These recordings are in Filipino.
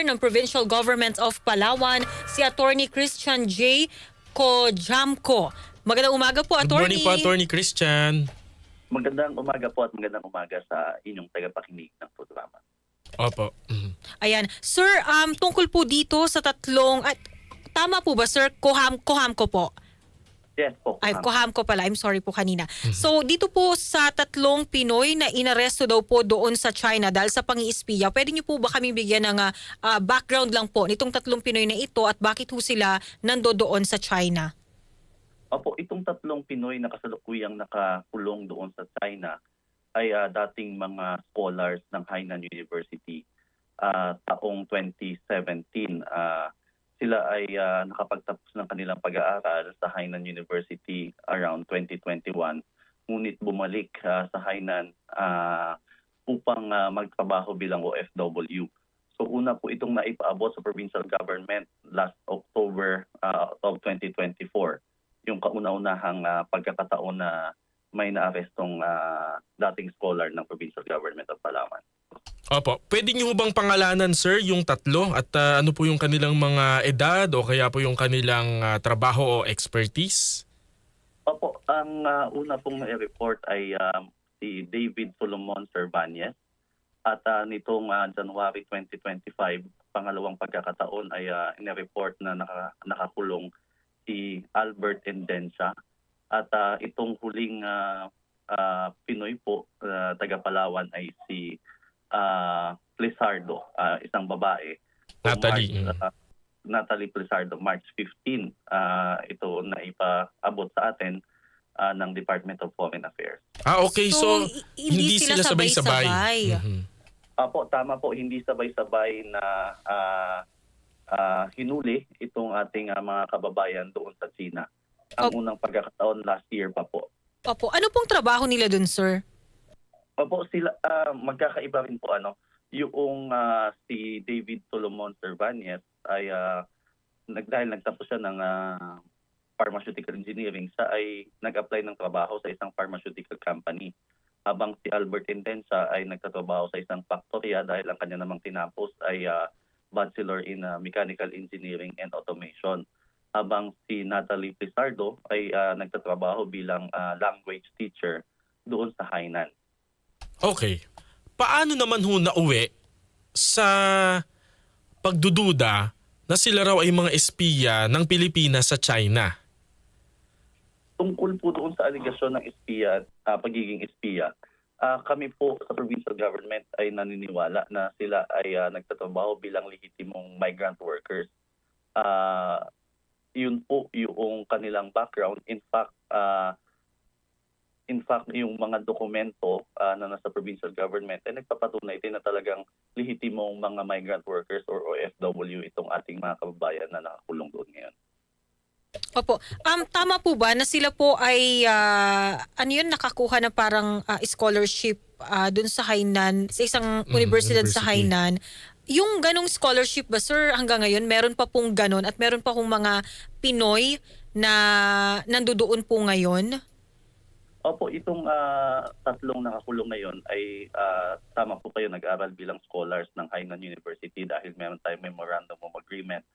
Commissioner ng Provincial Government of Palawan, si Attorney Christian J. Cojamco. Magandang umaga po, Good morning Attorney. po, Attorney Christian. Magandang umaga po at magandang umaga sa inyong tagapakinig ng programa. Opo. Ayan. Sir, tungkol po dito sa tatlong... tama po ba, sir? Cohamco po. Yes po. Ay, Cohamco pala. I'm sorry po kanina. So, dito po sa tatlong Pinoy na inaresto daw po doon sa China dahil sa pang-iispiya, pwede niyo po ba kami bigyan ng background lang po nitong tatlong Pinoy na ito at bakit po sila nandoon sa China? Opo, itong tatlong Pinoy na kasalukuyang nakakulong doon sa China ay dating mga scholars ng Hainan University taong 2017. Sila ay nakapagtapos ng kanilang pag-aaral sa Hainan University around 2021. Ngunit bumalik sa Hainan upang magtrabaho bilang OFW. So una po itong naipaabot sa provincial government last October of 2024. Yung kauna-unahang pagkakataon na may naarestong dating scholar ng provincial government of Palawan. Opo. Pwede niyo bang pangalanan, sir, yung tatlo at ano po yung kanilang mga edad o kaya po yung kanilang trabaho o expertise? Opo, ang una pong na-report ay si David Solomon Cervantes at nitong January 2025, pangalawang pagkakataon ay ina-report na nakakulong si Albert Endencia at itong huling Pinoy po taga Palawan ay si Plesardo, isang babae. Natalie Plesardo, March 15. Ito na ipaabot sa atin ng Department of Foreign Affairs. Okay. So hindi sila sabay-sabay. Apo, tama po. Hindi sabay-sabay na hinuli itong ating mga kababayan doon sa China. Ang unang pagkakataon last year pa po. Opo. Ano pong trabaho nila dun, sir? Opo, sila magkakaiba rin po yung si David Solomon Cervantes ay dahil nagtapos siya ng pharmaceutical engineering, siya ay nag-apply ng trabaho sa isang pharmaceutical company. Habang si Albert Endencia ay nagtatrabaho sa isang faktorya dahil ang kanya namang tinapos ay Bachelor in Mechanical Engineering and Automation. Habang si Natalie Plesardo ay nagtatrabaho bilang language teacher doon sa Hainan. Okay. Paano naman ho nauwi sa pagdududa na sila raw ay mga espiya ng Pilipinas sa China? Tungkol po doon sa aligasyon ng espiya, pagiging espiya, kami po sa provincial government ay naniniwala na sila ay nagtatrabaho bilang lehitimong migrant workers. Yun po yung kanilang background. In fact, yung mga dokumento na nasa provincial government ay nagpapatunay din na talagang lehitimong mga migrant workers or OFW itong ating mga kababayan na nakakulong doon ngayon. Opo. Tama po ba na sila po ay nakakuha na parang scholarship dun sa Hainan, sa isang universidad sa Hainan? Yung ganong scholarship ba, sir, hanggang ngayon meron pa pong ganon at meron pa pong mga Pinoy na nandoon po ngayon? Opo, itong tatlong nakakulong ngayon ay tama po kayo, nag-aral bilang scholars ng Hainan University dahil meron tayong memorandum of agreement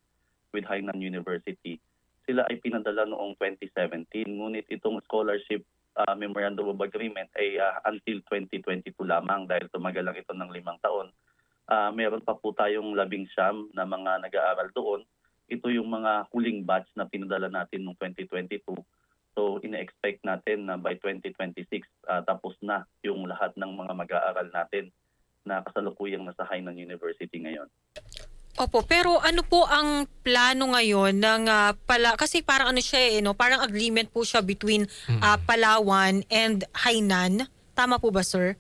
with Hainan University. Sila ay pinadala noong 2017, ngunit itong scholarship memorandum of agreement ay until 2022 lamang dahil tumagal lang ito ng 5 taon. Meron pa po tayong 19 na mga nag-aaral doon. Ito yung mga huling batch na pinadala natin noong 2022. So ina-expect natin na by 2026 tapos na yung lahat ng mga mag-aaral natin na kasalukuyang nasa Hainan University ngayon. Opo, pero ano po ang plano ngayon ng kasi parang parang agreement po siya between Palawan and Hainan. Tama po ba, sir?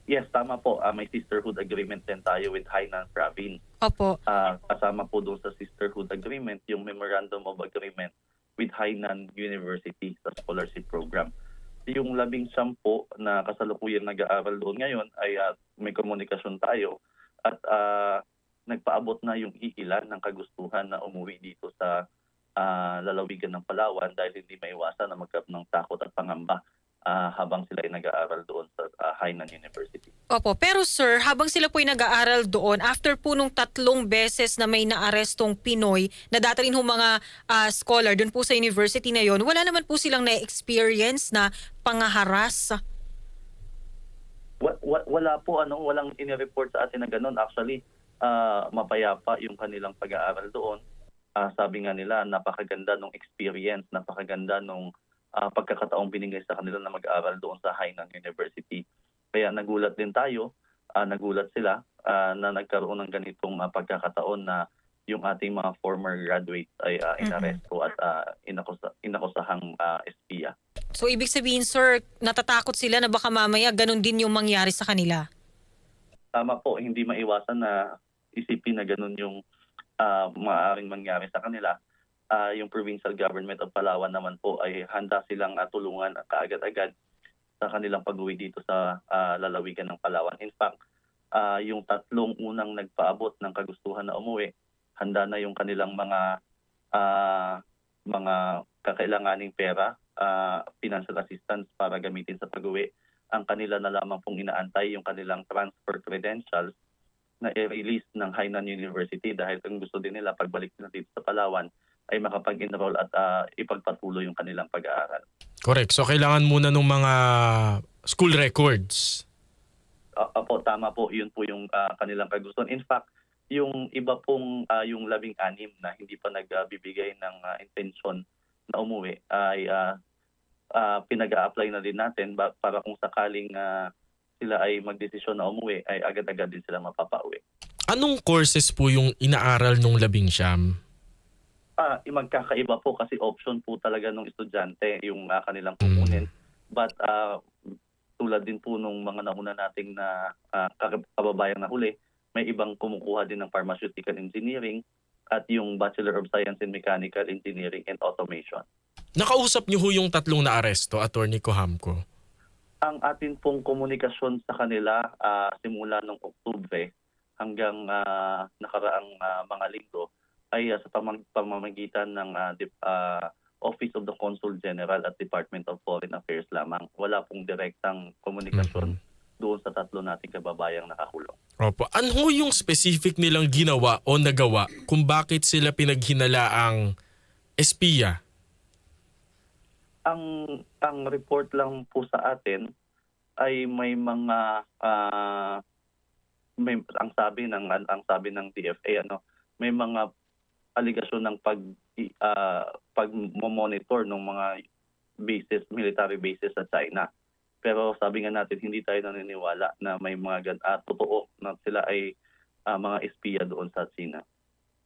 Yes, tama po. May sisterhood agreement din tayo with Hainan Province. Opo. Kasama po doon sa sisterhood agreement yung memorandum of agreement with Hainan University sa scholarship program. Yung 19 na kasalukuyang nag-aaral doon ngayon ay may komunikasyon tayo at nagpaabot na yung iilan ng kagustuhan na umuwi dito sa lalawigan ng Palawan dahil hindi maiwasan na magkaroon ng takot at pangamba habang sila ay nag-aaral doon sa Hainan University. Opo, pero sir, habang sila po ay nag-aaral doon, after po nung 3 beses na may naarestong Pinoy na dati rin mga scholar doon po sa university na yon, wala naman po silang na-experience na pangaharas? Wala po, walang inireport sa atin na ganun. Actually, mapayapa yung kanilang pag-aaral doon. Sabi nga nila, napakaganda nung experience, napakaganda nung pagkakataong binigay sa kanila na mag-aaral doon sa Hainan University. Kaya nagulat din tayo, nagulat sila na nagkaroon ng ganitong pagkakataon na yung ating mga former graduates ay inaresto at inakusahang espiya. So ibig sabihin sir, natatakot sila na baka mamaya ganun din yung mangyari sa kanila? Tama po, hindi maiwasan na isipin na ganun yung maaaring mangyari sa kanila. Yung provincial government of Palawan naman po ay handa silang tulungan kaagad-agad sa kanilang pag-uwi dito sa lalawigan ng Palawan. In fact, yung 3 unang nagpaabot ng kagustuhan na umuwi, handa na yung kanilang mga kakailanganing pera, financial assistance para gamitin sa pag-uwi. Ang kanila na lamang pong inaantay yung kanilang transfer credentials na i-release ng Hainan University dahil kung gusto din nila pagbalik nila dito sa Palawan ay makapag-enroll at ipagpatuloy yung kanilang pag-aaral. Correct. So kailangan muna ng mga school records. Apo, tama po. Yun po yung kanilang kagustuhan. In fact, yung iba pong yung 16 na hindi pa nagbibigay ng intensyon na umuwi ay pinag-a-apply na din natin para kung sakaling sila ay magdesisyon na umuwi ay agad-agad din sila mapapauwi. Anong courses po yung inaaral nung 19? Magkakaiba po kasi option po talaga ng estudyante yung kanilang kukunin. But tulad din po nung mga nauna nating na kababayang nahuli, may ibang kumukuha din ng pharmaceutical engineering at yung Bachelor of Science in Mechanical Engineering and Automation. Nakausap niyo ho yung 3 na aresto, Attorney Cohamco? Ang atin pong komunikasyon sa kanila simula noong Oktubre hanggang nakaraang mga linggo ay sa pamamagitan ng Office of the Consul General at Department of Foreign Affairs lamang. Wala pong direktang komunikasyon doon sa 3 nating kababayang nakakulong. Opo. Ano ho yung specific nilang ginawa o nagawa kung bakit sila pinaghinalaang espiya? Ang report lang po sa atin ay may mga ang sabi ng DFA may mga aligasyon ng pag-monitor ng mga bases, military bases sa China. Pero sabi nga natin, hindi tayo naniniwala na may mga totoo na sila ay mga espiya doon sa China.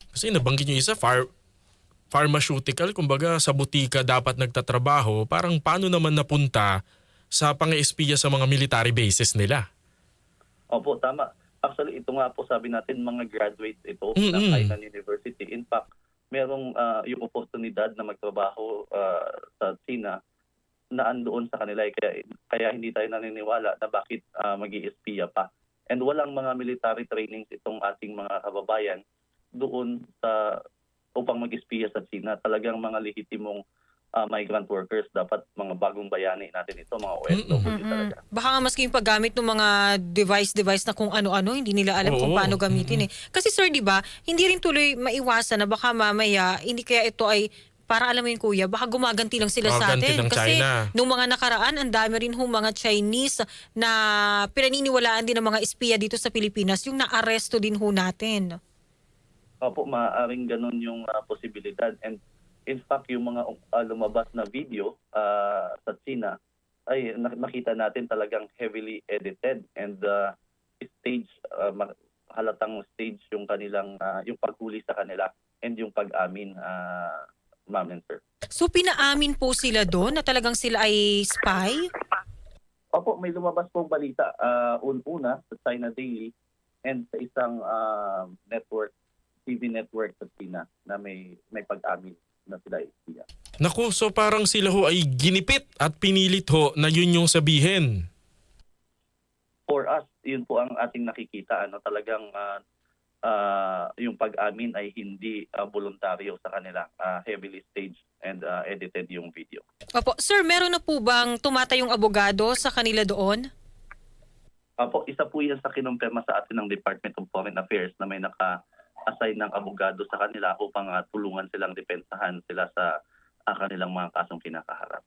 Kasi nabanggit nyo isa, pharmaceutical, kumbaga sa butika dapat nagtatrabaho, parang paano naman napunta sa pang-espiya sa mga military bases nila? Opo, tama. Actually, ito nga po sabi natin, mga graduates ito ng Hainan University. In fact, merong yung oportunidad na magtrabaho sa China na andoon sa kanila. Kaya hindi tayo naniniwala na bakit mag-i-espiya pa. And walang mga military trainings itong ating mga kababayan doon upang mag-espiya sa China. Talagang mga lehitimong migrant workers, dapat mga bagong bayani natin ito, mga OFW talaga. Baka nga maski yung paggamit ng mga device na kung ano-ano, hindi nila alam kung paano gamitin eh. Kasi sir, di ba, hindi rin tuloy maiwasan na baka mamaya, hindi kaya ito ay, para alam mo yun kuya, baka gumaganti lang sila sa atin. Kasi nung mga nakaraan, ang dami rin mga Chinese na pinaniniwalaan din ng mga espiya dito sa Pilipinas, yung naaresto din natin. Opo, maaaring ganun yung posibilidad. And in fact, yung mga lumabas na video sa China ay nakita natin talagang heavily edited and stage, halatang stage yung kanilang yung paghuli sa kanila and yung pag-amin, ma'am and sir. So pinaamin po sila doon na talagang sila ay spy? Opo, may lumabas pong balita una sa China Daily and sa isang TV network sa China na may pag-amin na sila espiya. Naku, so parang sila ho ay ginipit at pinilit ho na yun yung sabihin. For us, yun po ang ating nakikita. Talagang yung pag-amin ay hindi voluntaryo sa kanila. Heavily staged and edited yung video. Opo. Sir, meron na po bang tumatayong abogado sa kanila doon? Opo, isa po yan sa kinumpirma sa atin ng Department of Foreign Affairs na may naka-assign ng abogado sa kanila upang tulungan silang depensahan sila sa kanilang mga kasong kinakaharap.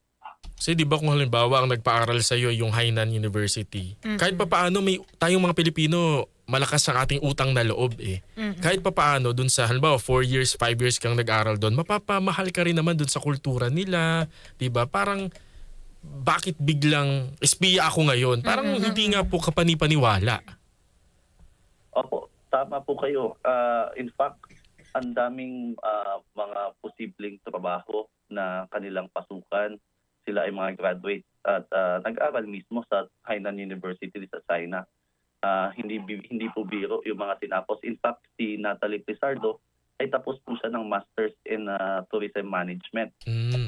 Kasi di ba kung halimbawa ang nagpaaral sa iyo yung Hainan University, kahit papaano may tayong mga Pilipino malakas ang ating utang na loob eh. Kahit papaano dun sa halimbawa 4 years, 5 years kang nag-aral doon, mapapamahal ka rin naman dun sa kultura nila, di ba? Parang bakit biglang espiya ako ngayon? Parang hindi nga po kapanipaniwala. Opo, tama po kayo. In fact, ang daming mga posibleng trabaho na kanilang pasukan. Sila ay mga graduate at nag-aral mismo sa Hainan University sa China. Hindi po biro yung mga tinapos. In fact, si Natalie Pizardo ay tapos po siya ng Masters in Tourism Management.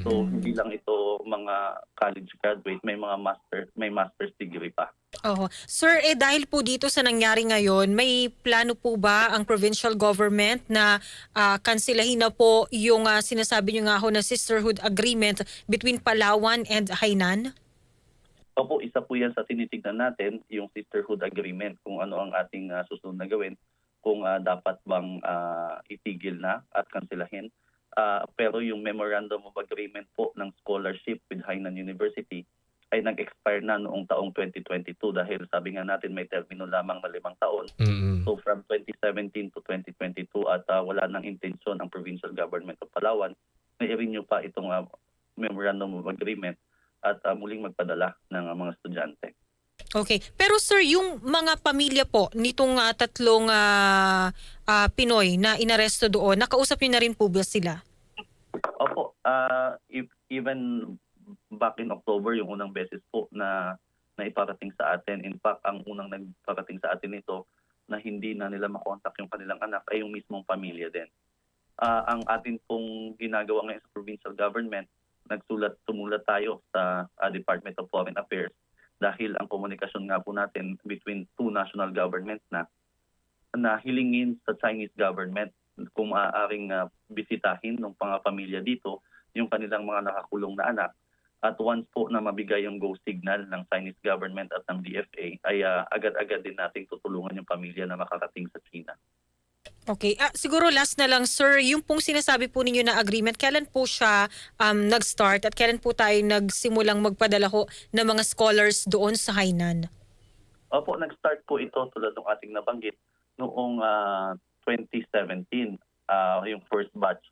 So hindi lang ito mga college graduate, may mga master's degree pa. Oh, sir, dahil po dito sa nangyari ngayon, may plano po ba ang provincial government na kansilahin na po yung sinasabi nyo nga ho na sisterhood agreement between Palawan and Hainan? Opo, isa po yan sa tinitignan natin, yung sisterhood agreement, kung ano ang ating susunod na gawin, kung dapat bang itigil na at kansilahin. Pero yung memorandum of agreement po ng scholarship with Hainan University ay nag-expire na noong taong 2022 dahil sabi nga natin may termino lamang na 5 taon. So from 2017 to 2022 at wala nang intensyon ang provincial government of Palawan na i-renew pa itong memorandum of agreement at muling magpadala ng mga estudyante. Okay. Pero sir, yung mga pamilya po nitong tatlong Pinoy na inaresto doon, nakausap niyo na rin po ba sila? Opo, even back in October, yung unang beses po na iparating sa atin. In fact, ang unang nagparating sa atin ito na hindi na nila makontak yung kanilang anak ay yung mismong pamilya din. Ang atin pong ginagawa ngayon sa provincial government, tumulat tayo sa Department of Foreign Affairs dahil ang komunikasyon nga po natin between two national governments na hilingin sa Chinese government kung maaaring bisitahin ng mga pamilya dito yung kanilang mga nakakulong na anak. At once po na mabigay yung go signal ng Chinese government at ng DFA, ay agad-agad din nating tutulungan yung pamilya na makarating sa China. Okay. Siguro last na lang, sir, yung pong sinasabi po ninyo na agreement, kailan po siya nag-start at kailan po tayo nagsimulang magpadala ho ng mga scholars doon sa Hainan? Opo, nag-start po ito tulad ng ating nabanggit noong 2017, yung first batch.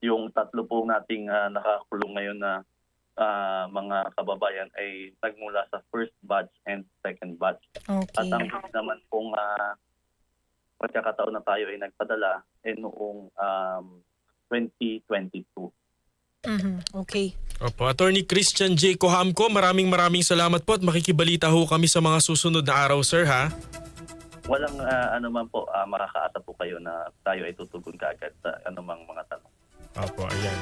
Yung tatlo po nating nakakulong ngayon na mga kababayan ay nagmula sa first batch and second batch. Okay. At ang naman pong pagkakataon na tayo ay nagpadala noong 2022. Okay. Opo, Attorney Christian J. Cohamco, maraming salamat po at makikibalita ho kami sa mga susunod na araw, sir, ha? Walang anuman po, makakaasa po kayo na tayo ay tutugon kaagad sa anumang mga tanong. Opo, ayan.